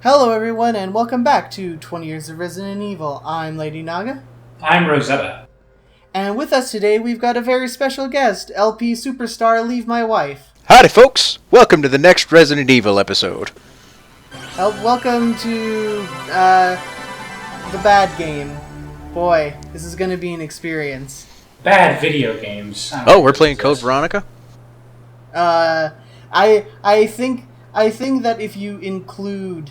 Hello everyone and welcome back to 20 Years of Resident Evil. I'm Lady Naga. I'm Rosetta. And with us today we've got a very special guest, LP Superstar Leave My Wife. Howdy folks, welcome to the next Resident Evil episode. Welcome to the bad game. Boy, this is going to be an experience. Bad video games. Oh, we're playing Code Veronica? I think that if you include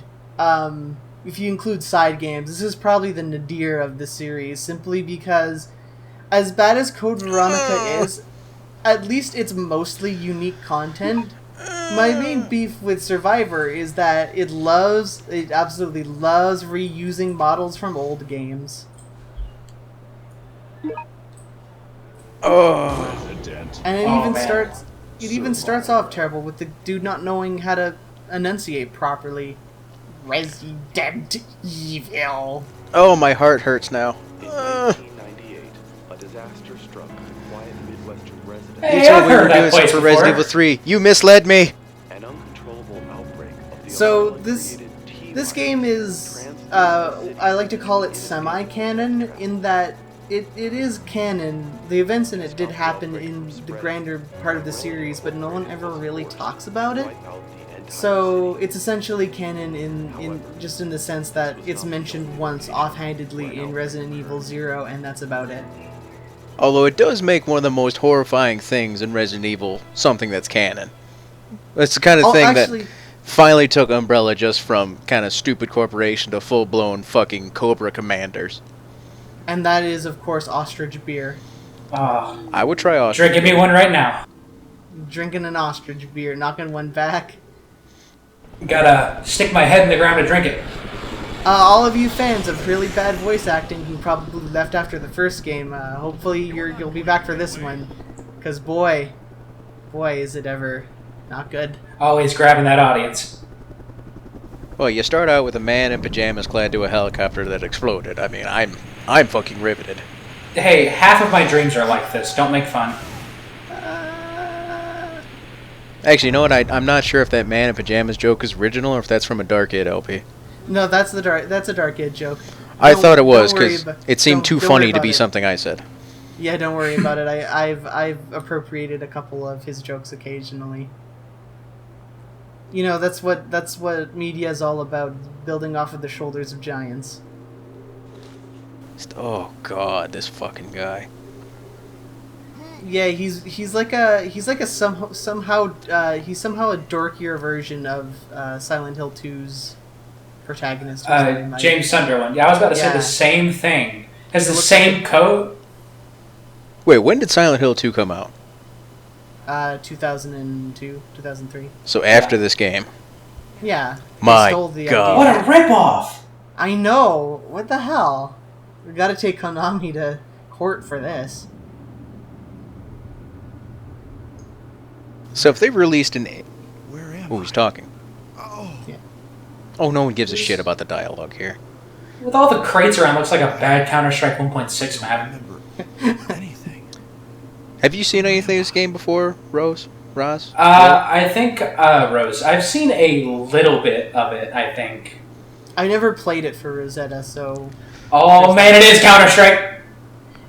side games, this is probably the nadir of the series, simply because as bad as Code Veronica is, at least it's mostly unique content. My main beef with Survivor is that it absolutely loves reusing models from old games. Oh. And it even starts off terrible with the dude not knowing how to enunciate properly. Resident Evil. Oh, my heart hurts now. In 1998, a disaster struck the quiet Midwestern residence. Hey, You told I've me we heard were that doing place something for Resident before. Evil 3. You misled me. An uncontrollable outbreak of the So uncreated this game is I like to call it semi-canon in that it is canon. The events in it did happen in the grander part of the series, but no one ever really talks about it. So it's essentially canon in just in the sense that it's mentioned once offhandedly in Resident Evil 0, and that's about it. Although it does make one of the most horrifying things in Resident Evil something that's canon. It's the kind of thing that finally took Umbrella just from kind of stupid corporation to full-blown fucking Cobra commanders. And that is, of course, ostrich beer. I would try ostrich. Drinking me one right now. Drinking an ostrich beer, knocking one back. Gotta stick my head in the ground to drink it. All of you fans of really bad voice acting who probably left after the first game, hopefully you'll be back for this one. Because boy, is it ever not good. Always grabbing that audience. Well, you start out with a man in pajamas clad to a helicopter that exploded. I mean, I'm fucking riveted. Hey, half of my dreams are like this. Don't make fun. Actually, you know what? I'm not sure if that man in pajamas joke is original or if that's from a Dark Id LP. No, that's a Dark Id joke. I thought it was don't worry because about- it seemed don't- too don't funny worry to about be it. something I said. Yeah, don't worry about it. I've appropriated a couple of his jokes occasionally. You know, that's what media is all about, building off of the shoulders of giants. Oh God, this fucking guy. Yeah, he's like a somehow a dorkier version of Silent Hill 2's protagonist. James Sunderland. Yeah, I was about to say Yeah. the same thing. Has the looks same coat. Wait, when did Silent Hill 2 come out? 2002, 2003. So after this game. Yeah. they My stole the God. What idea. a ripoff! I know. What the hell? We gotta take Konami to court for this. So if they released an... Where am Oh, he's talking. Oh, Oh, no one gives a shit about the dialogue here. With all the crates around, looks like a bad Counter-Strike 1.6 I map. remember anything. Have you seen anything of this game before, Rose? Roz? I think, Rose, I've seen a little bit of it, I think. I never played it for Rosetta, so Oh man, it is Counter-Strike!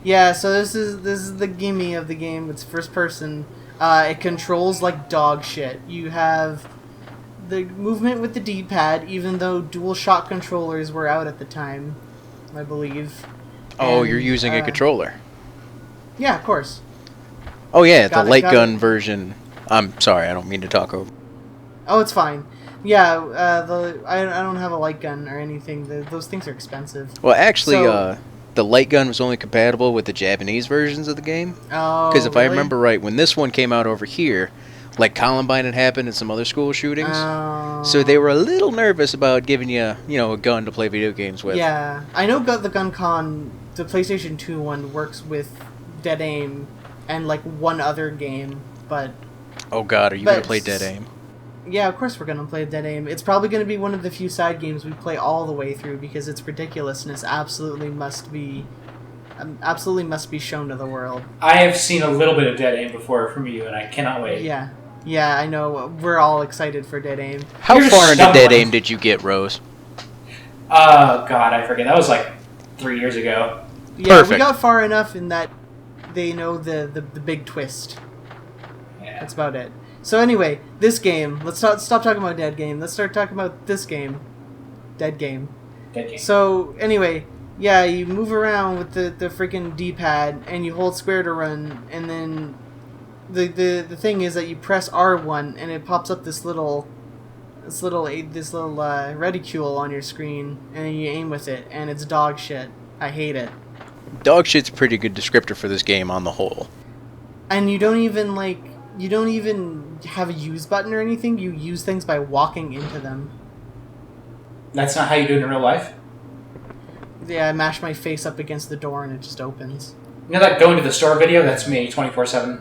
yeah. So this is the gimme of the game. It's first person. It controls like dog shit. You have the movement with the D-pad, even though DualShock controllers were out at the time, I believe. Oh, And, you're using a controller. Yeah, of course. Oh yeah, Got the it, light got gun it. version. I'm sorry, I don't mean to talk over. Oh, it's fine. Yeah, I don't have a light gun or anything. Those things are expensive. Well, actually, So- the light gun was only compatible with the Japanese versions of the game. Oh, Because if I really? remember right, when this one came out over here, like Columbine had happened and some other school shootings, Oh. so they were a little nervous about giving you, a gun to play video games with. Yeah, I know the GunCon, the PlayStation 2 one works with Dead Aim and like one other game, but Oh God, are you But gonna play Dead Aim? yeah, of course we're gonna play Dead Aim. It's probably gonna be one of the few side games we play all the way through because its ridiculousness absolutely must be shown to the world. I have seen a little bit of Dead Aim before from you, and I cannot wait. Yeah, I know. We're all excited for Dead Aim. How You're far into stumbling. Dead Aim did you get, Rose? God, I forget. That was like 3 years ago. Yeah, Perfect. we got far enough in that they know the big twist. Yeah. That's about it. So anyway, this game. Let's stop talking about Dead Game. Let's start talking about this game. Dead Game. Dead game. So anyway, yeah, you move around with the freaking D-pad and you hold square to run, and then the thing is that you press R1 and it pops up this little reticule on your screen, and then you aim with it, and it's dog shit. I hate it. Dog shit's a pretty good descriptor for this game on the whole. And you don't even have a use button or anything. You use things by walking into them. That's not how you do it in real life? Yeah, I mash my face up against the door and it just opens. You know that going to the store video? That's me, 24/7.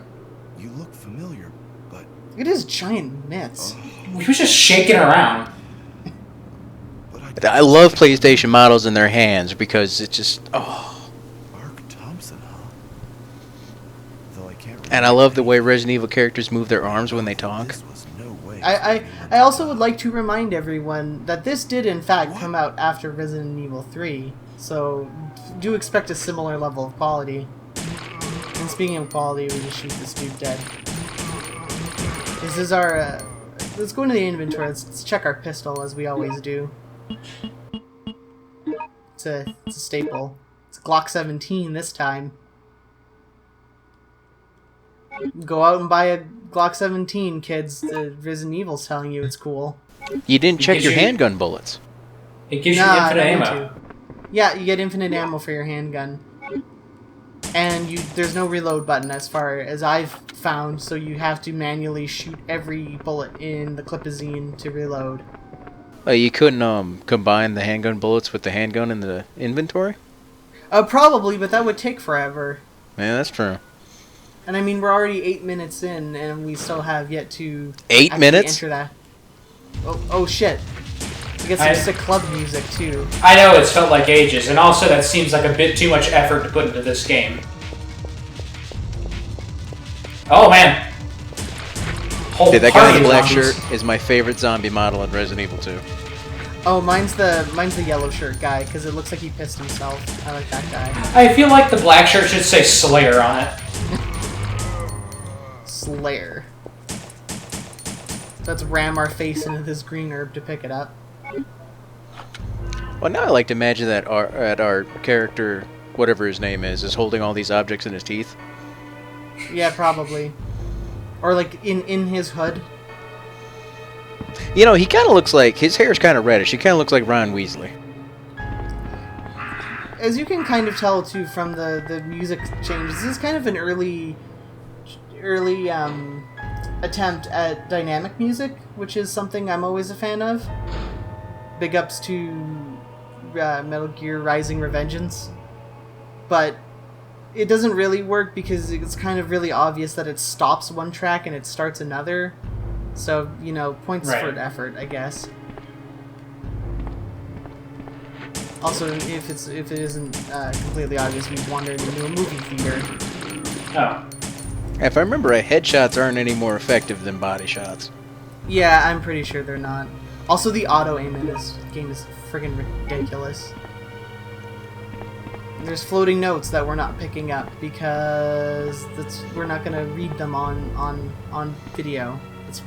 You look familiar, but It is giant mitts. He was just shaking around. I love PlayStation models in their hands because it's just, oh. Mark Thompson, huh? Though I can't. And I love the way Resident Evil characters move their arms when they talk. This was no way. I also would like to remind everyone that this did in fact come out after Resident Evil 3, so do expect a similar level of quality. And speaking of quality, we just shoot this dude dead. This is our, let's go into the inventory, let's check our pistol as we always do. It's a staple. It's a Glock 17 this time. Go out and buy a Glock 17, kids. The Resident Evil's telling you it's cool. You didn't check gives your you- handgun bullets. It gives you I infinite don't need ammo. to. Yeah, you get infinite ammo for your handgun. And there's no reload button as far as I've found, so you have to manually shoot every bullet in the clipazine to reload. You couldn't combine the handgun bullets with the handgun in the inventory? Probably, but that would take forever. Yeah, that's true. And I mean, we're already 8 minutes in, and we still have yet to 8 actually minutes? enter that. Oh shit! We get some sick club music too. I know it's felt like ages, and also that seems like a bit too much effort to put into this game. Oh man! Whole Dude, that guy in party the of black zombies. shirt is my favorite zombie model in Resident Evil 2. Oh, mine's the yellow shirt guy because it looks like he pissed himself. I like that guy. I feel like the black shirt should say Slayer on it. Slayer. Let's ram our face into this green herb to pick it up. Well, now I like to imagine that our character, whatever his name is holding all these objects in his teeth. Yeah, probably. Or like in his hood. You know, he kind of looks like, his hair's kind of reddish. He kind of looks like Ron Weasley. As you can kind of tell too from the music changes, this is kind of an early attempt at dynamic music, which is something I'm always a fan of. Big ups to Metal Gear Rising: Revengeance. But it doesn't really work because it's kind of really obvious that it stops one track and it starts another. So, you know, points Right. for effort, I guess. Also, if it isn't completely obvious, we wandered into a movie theater. Oh. If I remember right, headshots aren't any more effective than body shots. Yeah, I'm pretty sure they're not. Also, the auto aim in this game is friggin' ridiculous. There's floating notes that we're not picking up because we're not gonna read them on video. It's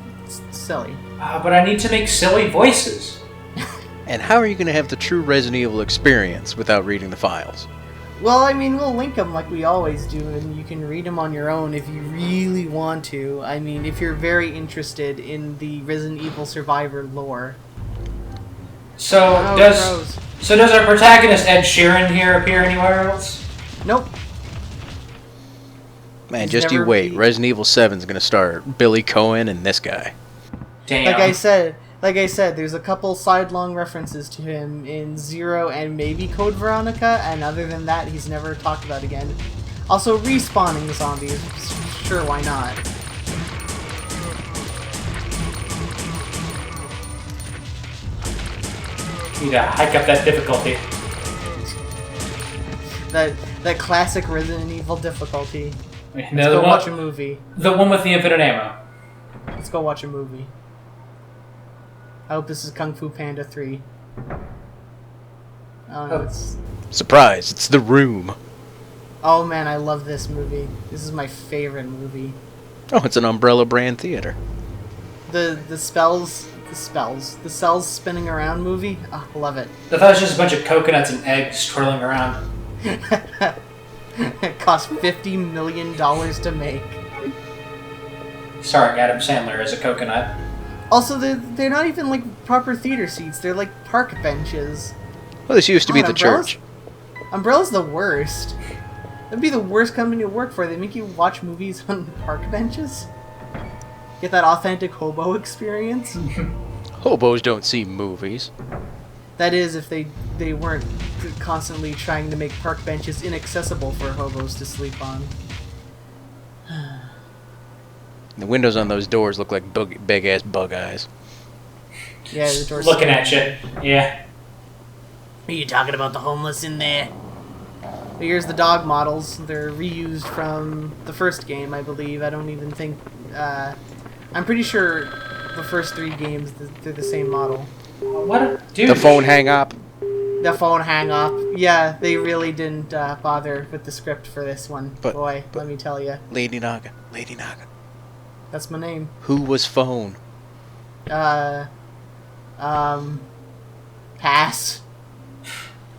silly. But I need to make silly voices. And how are you going to have the true Resident Evil experience without reading the files? Well, I mean, we'll link them like we always do, and you can read them on your own if you really want to. I mean, if you're very interested in the Resident Evil Survivor lore. So Oh, does our protagonist Ed Sheeran here appear anywhere else? Nope. Man, He's just you never wait. beat- Resident Evil 7 is going to start Billy Cohen and this guy. Damn. Like I said, there's a couple sidelong references to him in Zero and maybe Code Veronica, and other than that, he's never talked about again. Also, respawning zombies. Sure, why not? Need to hike up that difficulty. That classic Resident Evil difficulty. Let's No, go watch a movie. the one with the infinite ammo. Let's go watch a movie. I hope this is Kung Fu Panda 3. It's... Surprise! It's The Room. Oh man, I love this movie. This is my favorite movie. Oh, it's an Umbrella brand theater. The cells spinning around movie. Oh, love it. I thought it was just a bunch of coconuts and eggs twirling around. It cost $50 million to make. Starring Adam Sandler as a coconut. Also, they're not even like proper theater seats. They're like park benches. Well, this used to be the Umbrella's, church. Umbrella's the worst. That'd be the worst company to work for. They make you watch movies on park benches. Get that authentic hobo experience. Hobos don't see movies. That is, if they weren't constantly trying to make park benches inaccessible for hobos to sleep on. The windows on those doors look like big ass bug eyes. Yeah, the door's looking at you. Yeah. Are you talking about the homeless in there? Here's the dog models. They're reused from the first game, I believe. I don't even think... I'm pretty sure the first 3 games, they're the same model. What? Dude. The phone hang up. The phone hang up. Yeah, they really didn't bother with the script for this one. But let me tell you. Lady Naga. That's my name. Who was phone? Pass.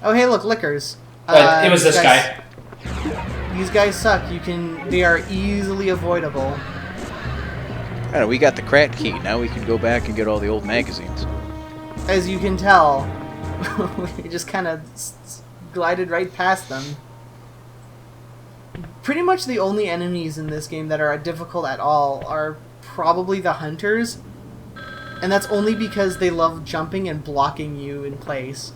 Oh, hey, look, liquors. But it was this guy. These guys suck. They are easily avoidable. I don't know, we got the crack key. Now we can go back and get all the old magazines. As you can tell, we just kind of glided right past them. Pretty much the only enemies in this game that are difficult at all are probably the hunters. And that's only because they love jumping and blocking you in place.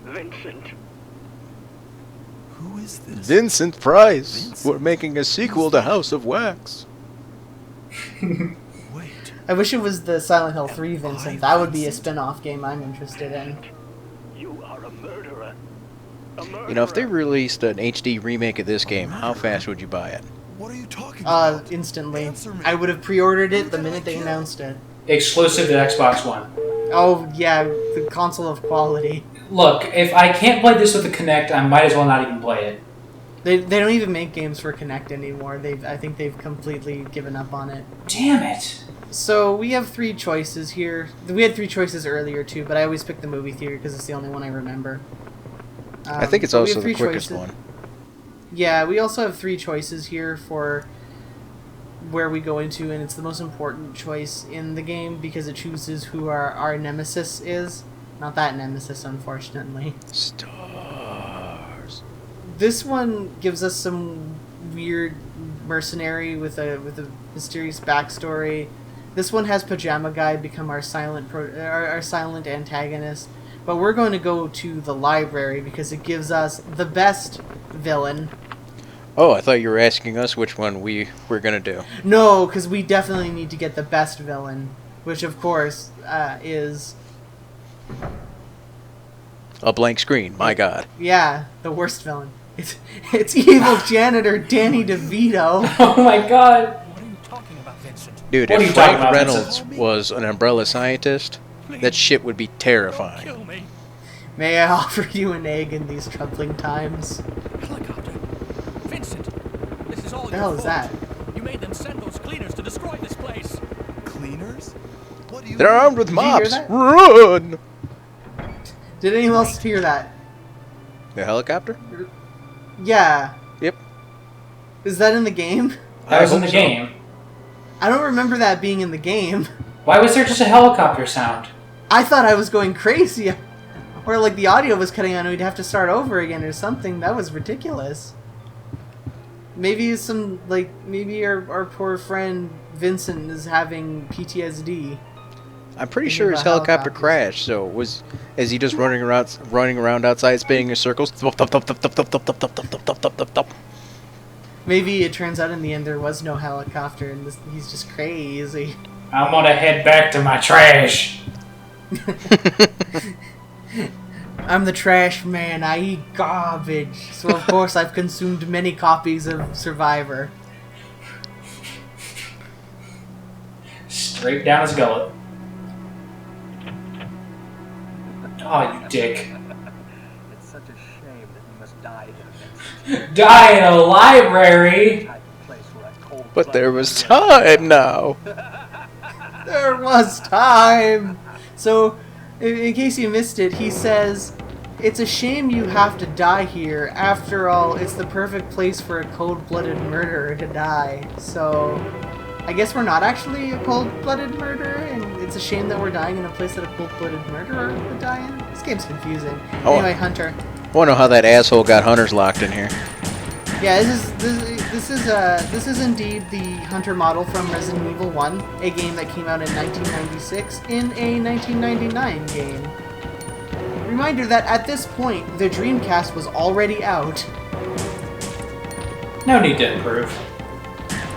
Vincent. Who is this? Vincent Price. Vincent? We're making a sequel to House of Wax. Wait. I wish it was the Silent Hill 3 Vincent. That would be a spin-off game I'm interested in. You are a murderer. A murderer. You know, if they released an HD remake of this game, how fast would you buy it? What are you talking about? Instantly. Answer me. I would have pre-ordered it the minute they announced it. Exclusive to Xbox One. Oh, yeah, the console of quality. Look, if I can't play this with the Kinect, I might as well not even play it. They don't even make games for Kinect anymore. I think they've completely given up on it. Damn it. So we have 3 choices here. We had 3 choices earlier too, but I always pick the movie theater because it's the only one I remember. I think it's but we also have the 3 quickest choices. one. Yeah, we also have 3 choices here for where we go into, and it's the most important choice in the game because it chooses who our nemesis is. Not that nemesis, unfortunately. Stars. This one gives us some weird mercenary with a mysterious backstory. This one has Pajama Guy become our silent antagonist. But we're going to go to the library because it gives us the best villain. Oh, I thought you were asking us which one we were going to do. No, because we definitely need to get the best villain, which of course is... A blank screen, my god. Yeah, the worst villain. It's evil janitor Danny DeVito. Oh my god. What are you talking about, Vincent? Dude, What are if you talking Frank about, Reynolds Vincent? was an Umbrella scientist, that shit would be terrifying. Kill me. May I offer you an egg in these troubling times? Helicopter. Vincent, this is all What the hell is that? You made them send those cleaners to destroy this place. Cleaners? What do you They're mean? armed with Did you hear mops. that? Run! Did anyone else hear that? The helicopter? Yeah. Yep. Is that in the game? That was in the hope so. game. I don't remember that being in the game. Why was there just a helicopter sound? I thought I was going crazy. Or like the audio was cutting out and we'd have to start over again or something. That was ridiculous. Maybe maybe our poor friend Vincent is having PTSD. I'm pretty Thinking sure his about helicopter helicopters. crashed, so is he just running around outside spinning in circles? Maybe it turns out in the end there was no helicopter and he's just crazy. I'm gonna head back to my trash. I'm the trash man, I eat garbage. So of course I've consumed many copies of Survivor. Straight down his gullet. Oh, you dick. It's such a shame that you must die here, Vincent. Die in a library! Type of place where a cold-blooded But there was murderer- time now. There was time! So, in case you missed it, he says, "It's a shame you have to die here. After all, it's the perfect place for a cold-blooded murderer to die." So, I guess we're not actually a cold-blooded murderer, and it's a shame that we're dying in a place that a cold-blooded murderer would die in. This game's confusing. Oh. Anyway, Hunter. I wonder how that asshole got Hunters locked in here. Yeah, this is indeed the Hunter model from Resident Evil 1, a game that came out in 1996 in a 1999 game. Reminder that at this point, the Dreamcast was already out, No need to improve.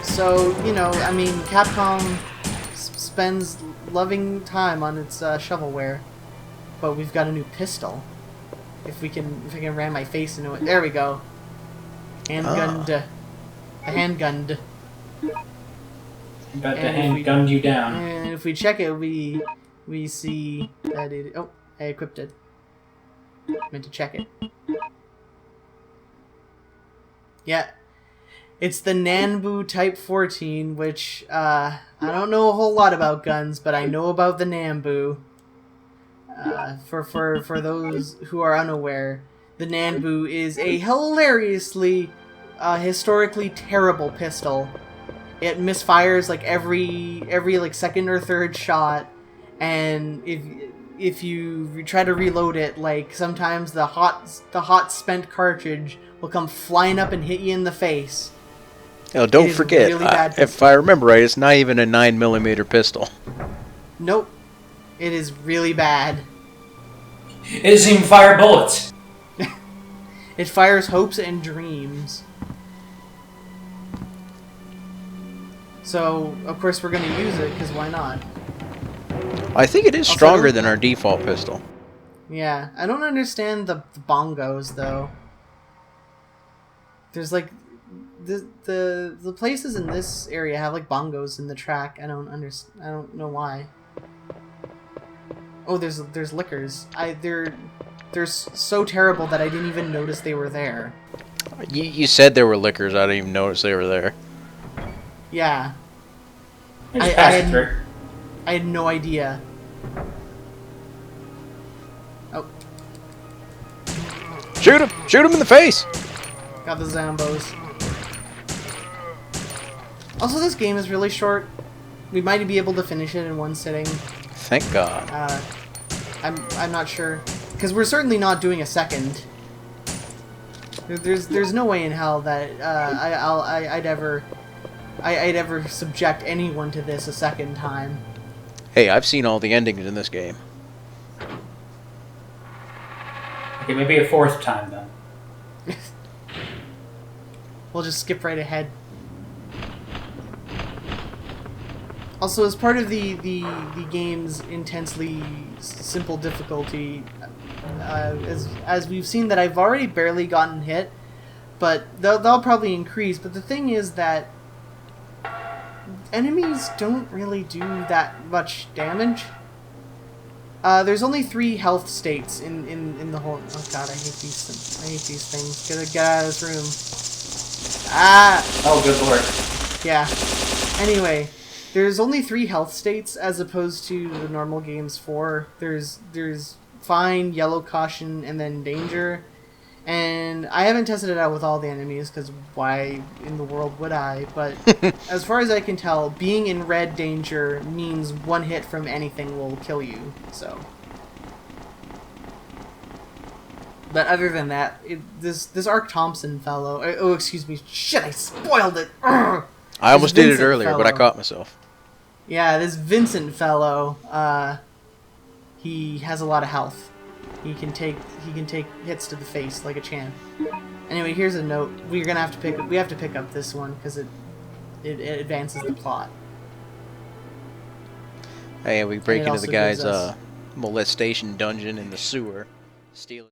so, you know, I mean, Capcom spends loving time on its shovelware, but we've got a new pistol. If I can ram my face into it. There we go. Handgunned. A handgunned. About to And if handgun you down. And if we check it, we see that it... Oh, I equipped it. Meant to check it. Yeah. It's the Nanbu Type 14, which, I don't know a whole lot about guns, but I know about the Nanbu. For those who are unaware, the Nanbu is a hilariously, historically terrible pistol. It misfires like every like second or third shot, and if you try to reload it, like sometimes the hot spent cartridge will come flying up and hit you in the face. Oh, don't It is forget, really bad if pistol. I remember right, it's not even a 9mm pistol. Nope, it is really bad. It doesn't even fire bullets. It fires hopes and dreams. So, of course, we're going to use it, because why not? I think it is Also, stronger than our default pistol. Yeah, I don't understand the bongos, though. There's, like, the places in this area have, like, bongos in the track. I don't know why. Oh, there's liquors. They're so terrible that I didn't even notice they were there. You said there were liquors, I didn't even notice they were there. Yeah. Just pass it through. I had no idea. Oh, Shoot him! Shoot him in the face! got the Zambos. Also, this game is really short. We might be able to finish it in one sitting. Thank God. I'm not sure, because we're certainly not doing a second. There's no way in hell that I'd ever subject anyone to this a second time. Hey, I've seen all the endings in this game. Okay, maybe a fourth time then. We'll just skip right ahead. Also, as part of the game's intensely simple difficulty, as we've seen that I've already barely gotten hit, but they'll probably increase. But the thing is that enemies don't really do that much damage. There's only 3 health states in the whole... Oh god, I hate these things. Get out of this room. Ah! Oh, good lord. Yeah. Anyway, there's only 3 health states as opposed to the normal game's 4. There's fine, yellow, caution, and then danger. And I haven't tested it out with all the enemies, because why in the world would I? But as far as I can tell, being in red danger means one hit from anything will kill you, so... But other than that, this Ark Thompson fellow... Oh, excuse me. Shit, I spoiled it! Urgh! I almost This did it Vincent earlier, but I fellow. caught myself. Yeah, this Vincent fellow, he has a lot of health. He can take hits to the face like a champ. Anyway, here's a note. We have to pick up this one because it advances the plot. Hey, we break And it into the also gives guy's us- molestation dungeon in the sewer. Steal